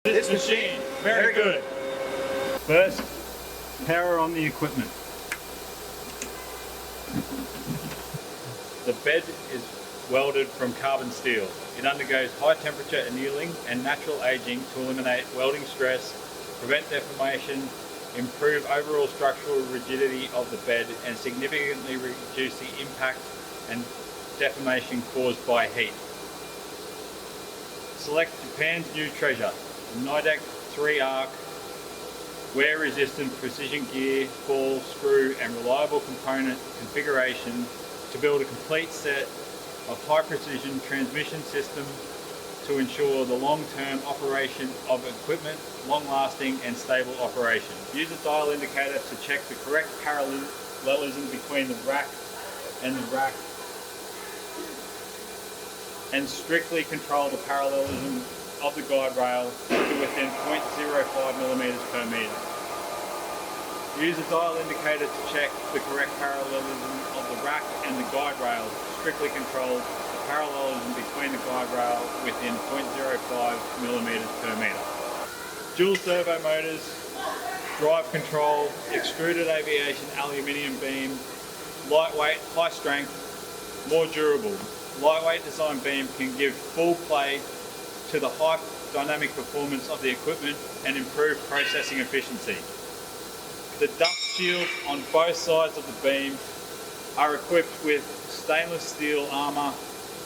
This machine, very good. First, power on the equipment. The bed is welded from carbon steel. It undergoes high temperature annealing and natural aging to eliminate welding stress, prevent deformation, improve overall structural rigidity of the bed, and significantly reduce the impact and deformation caused by heat. Select Japan's new treasure, the Nidec 3 arc, wear resistant precision gear, ball, screw and reliable component configuration to build a complete set of high precision transmission system to ensure the long-term operation of equipment, long-lasting and stable operation. Use a dial indicator to check the correct parallelism between the rack and the rack, and strictly control the parallelism of the guide rail to within 0.05 millimeters per meter. Use a dial indicator to check the correct parallelism of the rack and the guide rail. Strictly control the parallelism between the guide rail within 0.05 millimeters per meter. Dual servo motors, drive control, extruded aviation aluminium beam, lightweight, high strength, more durable. Lightweight design beam can give full play to the high dynamic performance of the equipment and improve processing efficiency. The dust shields on both sides of the beam are equipped with stainless steel armour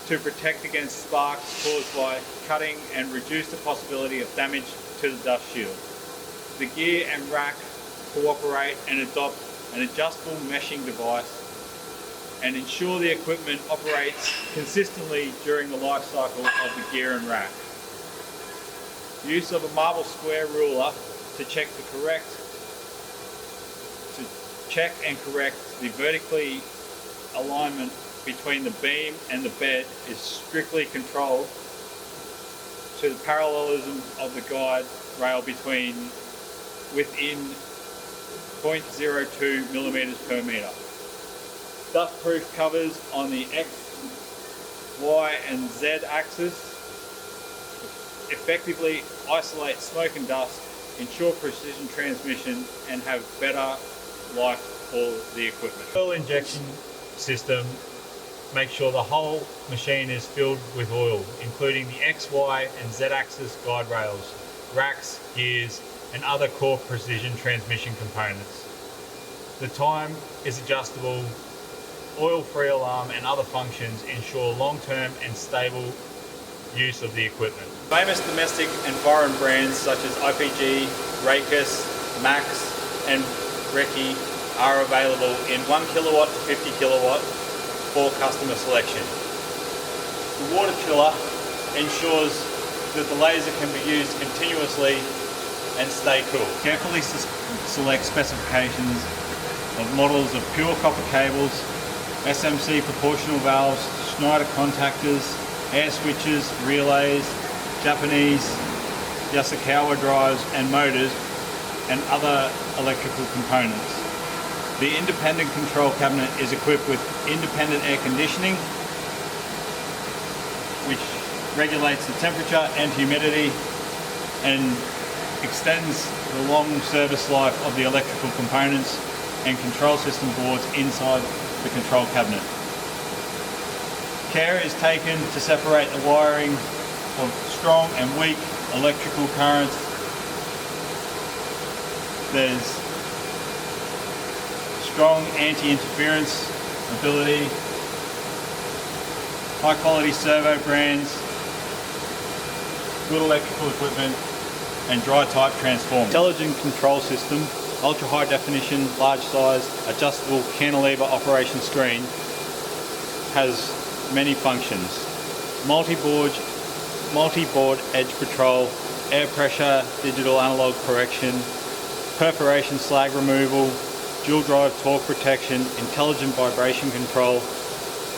to protect against sparks caused by cutting and reduce the possibility of damage to the dust shield. The gear and rack cooperate and adopt an adjustable meshing device and ensure the equipment operates consistently during the life cycle of the gear and rack. Use of a marble square ruler to check and correct the vertically alignment between the beam and the bed is strictly controlled to the parallelism of the guide rail within 0.02 millimeters per meter. Dust-proof covers on the X, Y and Z axis effectively isolate smoke and dust, ensure precision transmission and have better life for the equipment. Oil injection system makes sure the whole machine is filled with oil, including the X, Y and Z axis guide rails, racks, gears and other core precision transmission components. The time is adjustable. Oil-free alarm and other functions ensure long-term and stable use of the equipment. Famous domestic and foreign brands such as IPG, Rakes, Max and Recce are available in 1 kilowatt to 50 kilowatt for customer selection. The water chiller ensures that the laser can be used continuously and stay cool. Carefully select specifications of models of pure copper cables, SMC proportional valves, Schneider contactors, air switches, relays, Japanese Yasukawa drives and motors and other electrical components. The independent control cabinet is equipped with independent air conditioning, which regulates the temperature and humidity and extends the long service life of the electrical components and control system boards inside the control cabinet. Care is taken to separate the wiring of strong and weak electrical currents. There's strong anti-interference ability, high quality servo brands, good electrical equipment and dry type transformers. Intelligent control system, ultra high definition, large size, adjustable cantilever operation screen, has many functions. Multi-board edge control, air pressure, digital analog correction, perforation slag removal, dual drive torque protection, intelligent vibration control,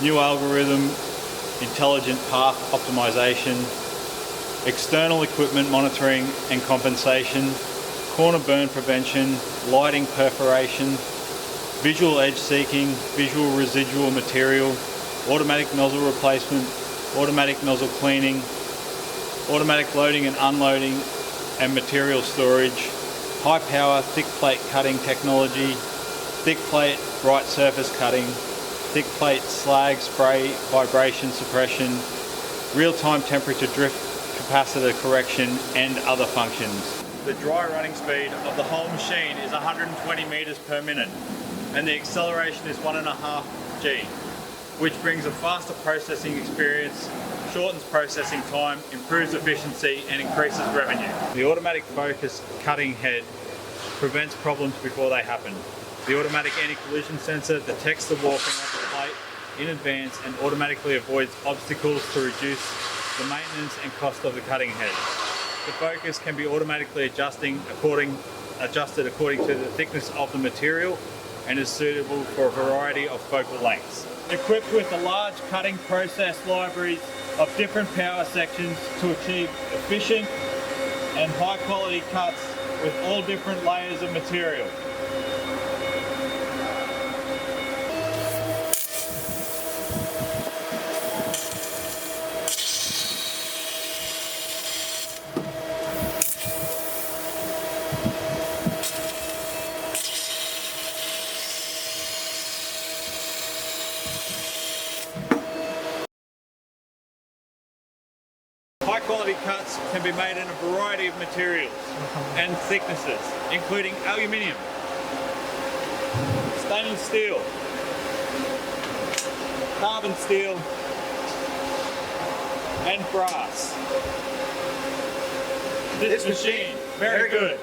new algorithm, intelligent path optimization, external equipment monitoring and compensation, corner burn prevention, lighting perforation, visual edge seeking, visual residual material, automatic nozzle replacement, automatic nozzle cleaning, automatic loading and unloading and material storage, high power thick plate cutting technology, thick plate bright surface cutting, thick plate slag spray vibration suppression, real-time temperature drift capacitor correction, and other functions. The dry running speed of the whole machine is 120 meters per minute, and the acceleration is 1.5 G, which brings a faster processing experience, shortens processing time, improves efficiency, and increases revenue. The automatic focus cutting head prevents problems before they happen. The automatic anti-collision sensor detects the warping of the plate in advance and automatically avoids obstacles to reduce the maintenance and cost of the cutting head. The focus can be automatically adjusted according to the thickness of the material and is suitable for a variety of focal lengths. Equipped with a large cutting process libraries of different power sections to achieve efficient and high quality cuts with all different layers of material. High quality cuts can be made in a variety of materials and thicknesses, including aluminium, stainless steel, carbon steel, and brass. This machine, very good.